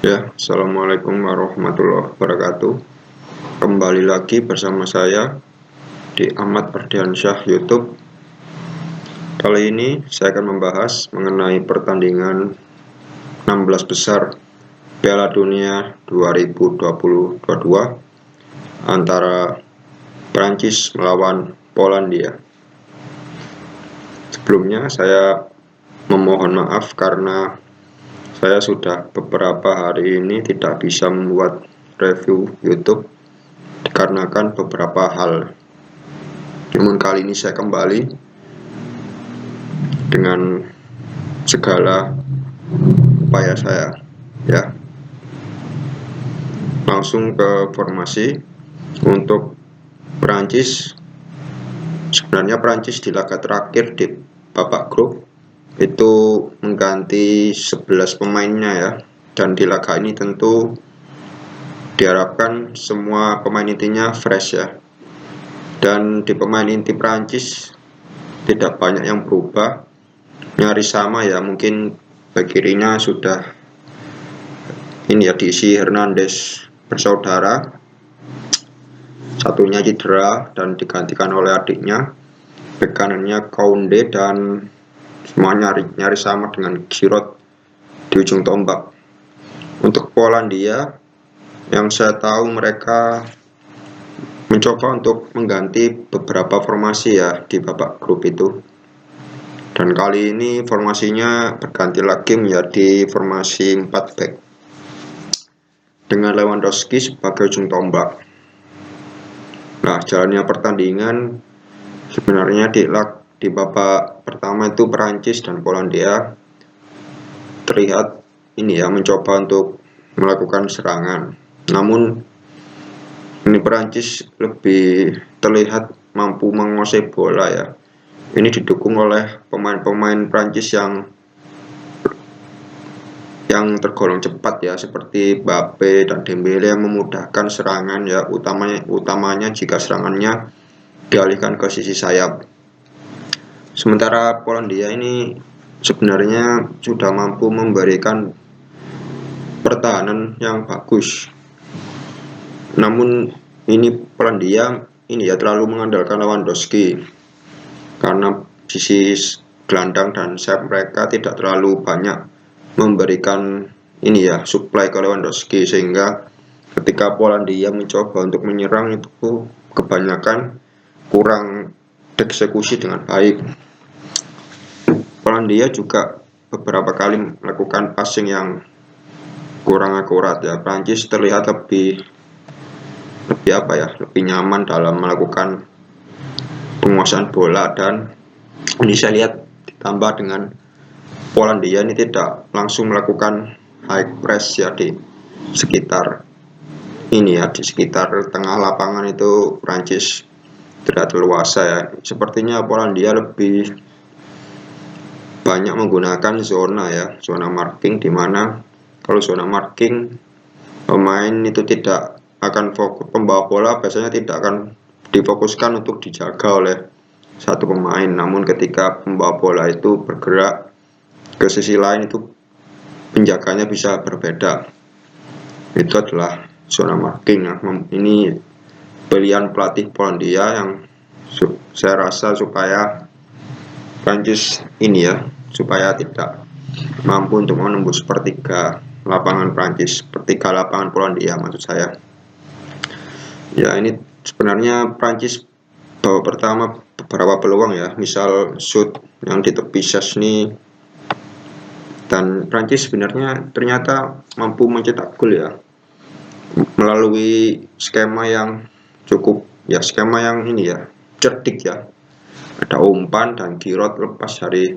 Ya, Assalamualaikum warahmatullahi wabarakatuh. Kembali lagi bersama saya di Ahmad Ardiansyah YouTube. Kali ini saya akan membahas mengenai pertandingan 16 besar Piala Dunia 2022 antara Prancis melawan Polandia. Sebelumnya saya memohon maaf karena saya sudah beberapa hari ini tidak bisa membuat review YouTube dikarenakan beberapa hal. Namun kali ini saya kembali dengan segala upaya saya, ya. Langsung ke formasi untuk Prancis. Sebenarnya Prancis di laga terakhir di babak grup itu mengganti 11 pemainnya, ya. Dan di laga ini tentu diharapkan semua pemain intinya fresh, ya. Dan di pemain inti Prancis tidak banyak yang berubah, nyaris sama, ya. Mungkin bek kirinya sudah ini, ya, diisi Hernandez bersaudara, satunya cedera dan digantikan oleh adiknya. Bek kanannya Koundé dan semua nyaris sama dengan Giroud di ujung tombak. Untuk Polandia, yang saya tahu mereka mencoba untuk mengganti beberapa formasi, ya, di babak grup itu. Dan kali ini formasinya berganti lagi menjadi formasi 4 back dengan Lewandowski sebagai ujung tombak. Nah, jalannya pertandingan sebenarnya di babak pertama itu Perancis dan Polandia terlihat ini, ya, mencoba untuk melakukan serangan. Namun ini Perancis lebih terlihat mampu menguasai bola, ya. Ini didukung oleh pemain-pemain Prancis yang tergolong cepat, ya, seperti Mbappe dan Dembele yang memudahkan serangan, ya, utamanya jika serangannya dialihkan ke sisi sayap. Sementara Polandia ini sebenarnya sudah mampu memberikan pertahanan yang bagus. Namun ini Polandia ini, ya, terlalu mengandalkan Lewandowski karena sisi gelandang dan sayap mereka tidak terlalu banyak memberikan ini, ya, supply ke Lewandowski, sehingga ketika Polandia mencoba untuk menyerang itu kebanyakan kurang dieksekusi dengan baik. Polandia juga beberapa kali melakukan passing yang kurang akurat, ya. Prancis terlihat lebih nyaman dalam melakukan penguasaan bola, dan ini saya lihat ditambah dengan Polandia ini tidak langsung melakukan high press, ya, di sekitar ini, ya, di sekitar tengah lapangan itu Prancis tidak leluasa, ya. Sepertinya Polandia lebih banyak menggunakan zona, ya, zona marking, di mana kalau zona marking pemain itu tidak akan fokus, pembawa bola biasanya tidak akan difokuskan untuk dijaga oleh satu pemain. Namun ketika pembawa bola itu bergerak ke sisi lain, itu penjaganya bisa berbeda. Itu adalah zona marking, ya. Ini pilihan pelatih Polandia yang saya rasa supaya Prancis ini, ya, supaya tidak mampu untuk menembus sepertiga lapangan Prancis, sepertiga lapangan Polandia maksud saya. Ya, ini sebenarnya Prancis babak pertama beberapa peluang, ya, misal shoot yang di tepi Szczęsny, dan Prancis sebenarnya ternyata mampu mencetak gol, ya, melalui skema yang cukup, ya, skema yang ini, ya, cerdik, ya. Ada umpan dan Giroud lepas dari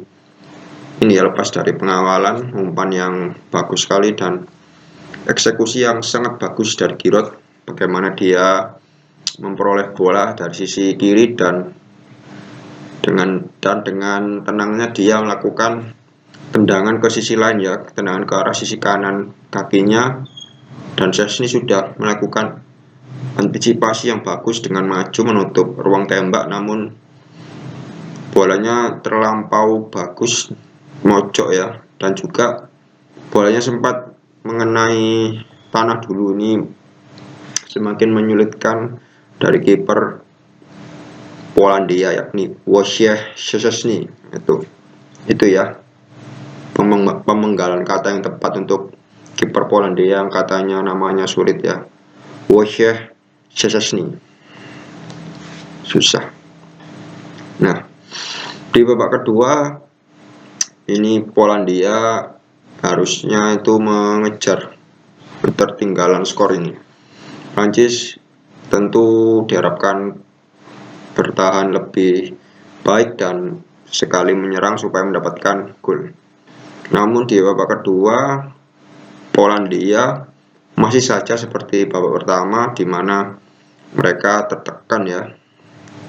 ini, ya, lepas dari pengawalan, umpan yang bagus sekali dan eksekusi yang sangat bagus dari Giroud, bagaimana dia memperoleh bola dari sisi kiri dan dengan tenangnya dia melakukan tendangan ke sisi lain, ya, tendangan ke arah sisi kanan kakinya, dan Szczęsny sudah melakukan antisipasi yang bagus dengan maju menutup ruang tembak, namun bolanya terlampau bagus mojok, ya, dan juga bolanya sempat mengenai tanah dulu, ini semakin menyulitkan dari kiper Polandia yakni Wojciech Szczesny. Itu ya pemenggalan kata yang tepat untuk kiper Polandia yang katanya namanya sulit ya, Wojciech Szczesny, susah. Nah, di babak kedua ini Polandia harusnya itu mengejar ketertinggalan skor ini. Prancis tentu diharapkan bertahan lebih baik dan sekali menyerang supaya mendapatkan gol. Namun di babak kedua Polandia masih saja seperti babak pertama, di mana mereka tertekan ya.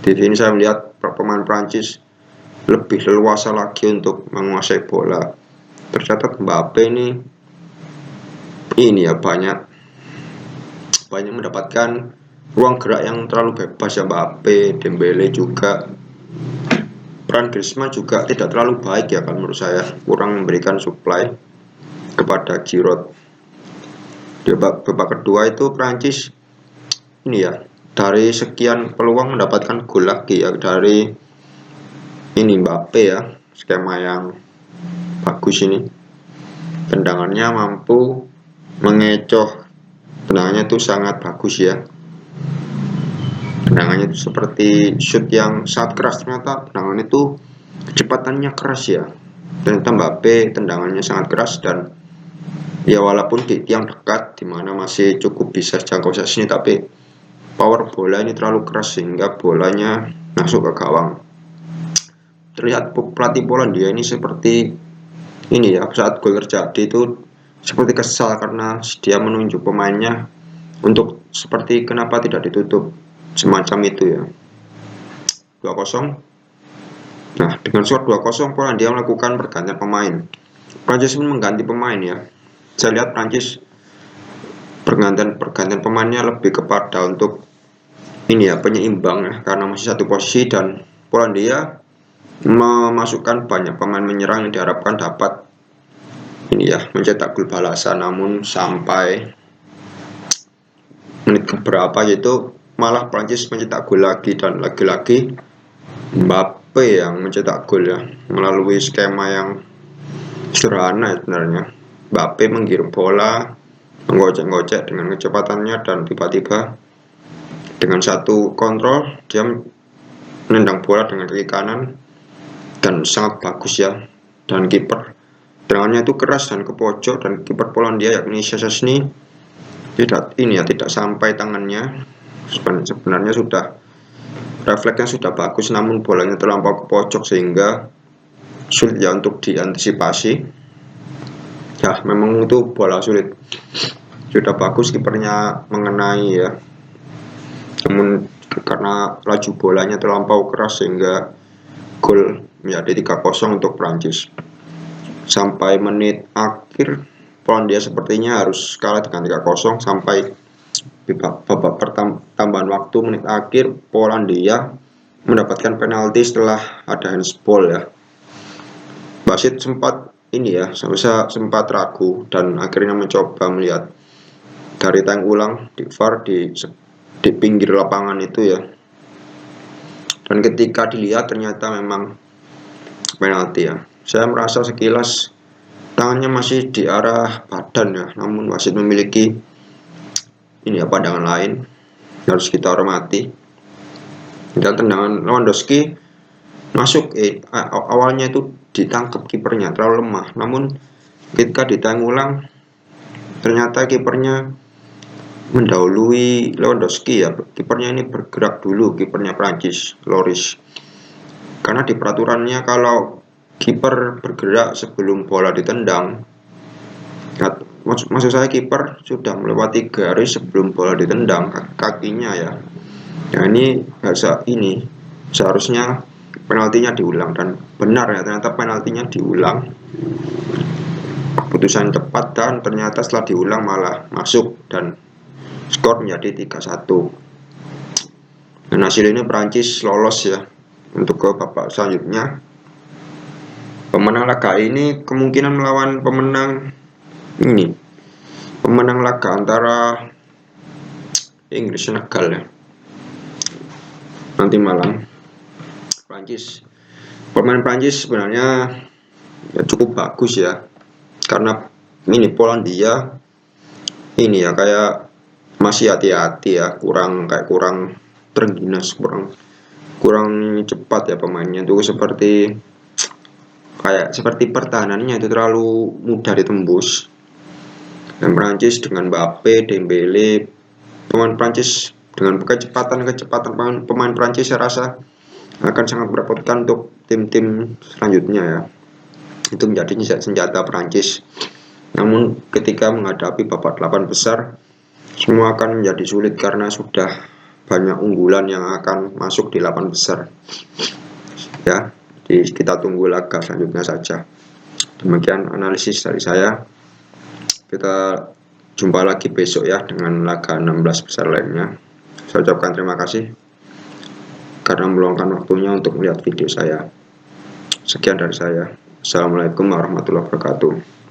Di sini saya melihat pemain Prancis lebih leluasa lagi untuk menguasai bola. Tercatat Mbappe ini ya banyak mendapatkan ruang gerak yang terlalu bebas ya. Mbappe, Dembele juga. Peran Griezmann juga tidak terlalu baik ya kan menurut saya, kurang memberikan supply kepada Giroud. Di babak kedua itu Prancis ini ya, dari sekian peluang mendapatkan gol lagi ya dari ini Mbappe ya, skema yang bagus ini. Tendangannya mampu mengecoh, tendangannya itu sangat bagus ya. Tendangannya itu seperti shoot yang sangat keras, ternyata tendangan itu kecepatannya keras ya. Ternyata Mbappe tendangannya sangat keras dan ya walaupun di tiang dekat dimana masih cukup bisa jangkau sini, tapi power bola ini terlalu keras sehingga bolanya masuk ke gawang. Terlihat pelatih Polandia ini seperti ini ya, saat gol terjadi itu seperti kesal karena dia menunjuk pemainnya untuk seperti kenapa tidak ditutup, semacam itu ya. 2-0. Nah, dengan skor 2-0 Polandia melakukan pergantian pemain. Prancis pun mengganti pemain ya. Saya lihat Prancis pergantian pemainnya lebih kepada untuk ini ya, penyeimbang ya, karena masih satu posisi, dan Polandia memasukkan banyak pemain menyerang yang diharapkan dapat ini ya mencetak gol balasan. Namun sampai menit keberapa itu malah Prancis mencetak gol lagi, dan lagi-lagi Mbappe yang mencetak gol ya, melalui skema yang sederhana sebenarnya. Mbappe menggiring bola, menggocek-gocek dengan kecepatannya, dan tiba-tiba dengan satu kontrol dia menendang bola dengan kaki kanan dan sangat bagus ya. Dan kiper tendangannya itu keras dan ke pojok, dan kiper Polandia yakni Szczesny tidak sampai tangannya. Sebenarnya sudah refleksnya sudah bagus, namun bolanya terlampau ke pojok sehingga sulit ya untuk diantisipasi. Ya memang itu bola sulit, sudah bagus kipernya mengenai ya, namun karena laju bolanya terlampau keras sehingga gol menjadi 3-0 untuk Prancis. Sampai menit akhir Polandia sepertinya harus kalah dengan 3-0. Sampai babak tambahan waktu menit akhir Polandia mendapatkan penalti setelah ada handsball ya. Wasit sempat ini ya, sempat ragu dan akhirnya mencoba melihat dari tayang ulang di VAR di pinggir lapangan itu ya. Dan ketika dilihat ternyata memang penalti ya. Saya merasa sekilas tangannya masih di arah badan ya, namun wasit memiliki ini ya pandangan lain, harus kita hormati. Dan tendangan Lewandowski masuk awalnya itu ditangkap kipernya, terlalu lemah, namun ketika ditayang ulang ternyata kipernya mendahului Lewandowski ya. Kipernya ini bergerak dulu, kipernya Prancis, Loris, karena di peraturannya kalau kiper bergerak sebelum bola ditendang, maksud saya kiper sudah melewati garis sebelum bola ditendang kakinya ya. Ya ini seharusnya penaltinya diulang, dan benar ya, ternyata penaltinya diulang. Keputusan tepat, dan ternyata setelah diulang malah masuk dan skor menjadi 3-1. Dan hasil ini Prancis lolos ya untuk ke babak selanjutnya. Pemenang laga ini kemungkinan melawan pemenang ini pemenang laga antara Inggris Senegal ya nanti malam. Prancis, pemain Prancis sebenarnya ya cukup bagus ya, karena ini Polandia ini ya kayak masih hati-hati ya, kurang terengginas, kurang kurang cepat ya pemainnya tuh, seperti pertahanannya itu terlalu mudah ditembus. Dan Prancis dengan Mbappe, Dembele, pemain Prancis dengan kecepatan pemain Prancis saya rasa akan sangat merepotkan untuk tim-tim selanjutnya ya. Itu menjadi senjata Prancis. Namun ketika menghadapi babak 8 besar, semua akan menjadi sulit karena sudah banyak unggulan yang akan masuk di 8 besar. Ya, jadi kita tunggu laga selanjutnya saja. Demikian analisis dari saya. Kita jumpa lagi besok ya dengan laga 16 besar lainnya. Saya ucapkan terima kasih karena meluangkan waktunya untuk melihat video saya. Sekian dari saya. Assalamualaikum warahmatullahi wabarakatuh.